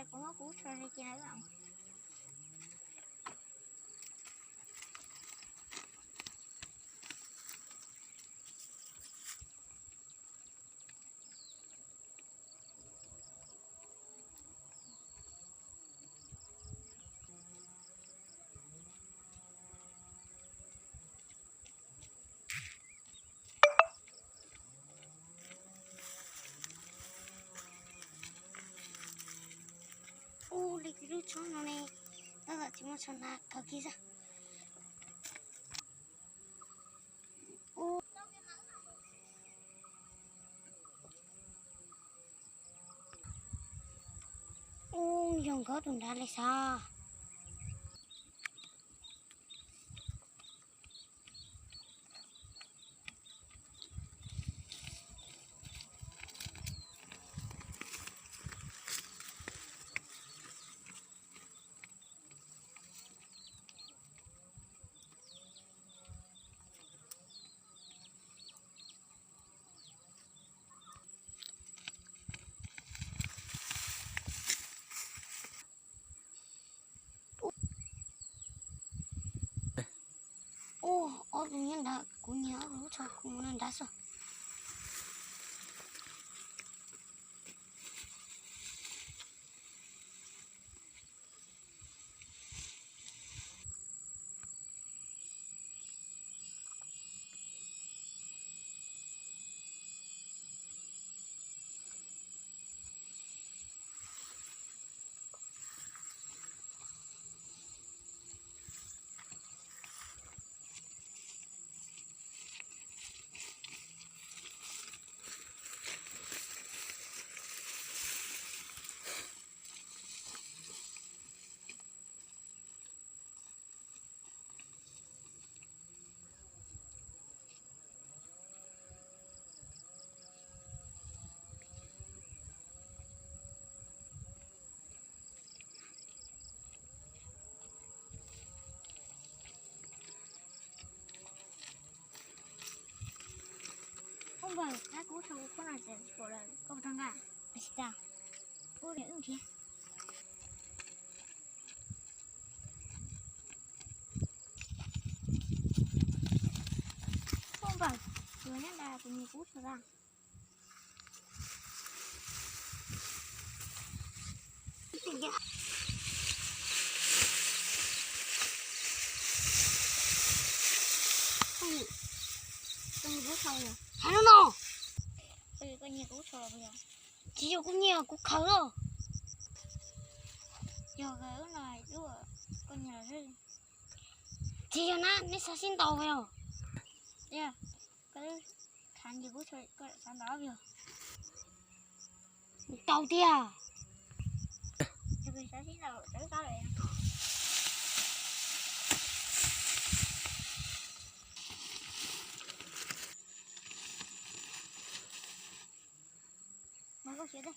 đây cũng có củ xoay kia các bạn. Likiru chon này, ta là chỉ một chon là cả kia ra. Dòng có tụi đã lại sao? Tụi nhân đã cũng nhớ lúc sau cũng nên đã sao? Không phải các cú sau con là sẽ của là câu thằng gà, ta, cô để ứng thế. Không phải, người nhất là của nhiều cú sau ra. Con nhiều cú sau rồi. Hả nó? Bây giờ con nhiều cú sau bây giờ. Chỉ cho cũng nhiều cú khẩu rồi. Giờ cái này đứa con nhà rồi. Chỉ cho nó sẽ xin tàu về rồi. Yeah, cái khán nhiều cú sau có lại sáng đó rồi. Tàu tia. Giờ mình sẽ xin tàu tới sao vậy? Mà có chuyện đây.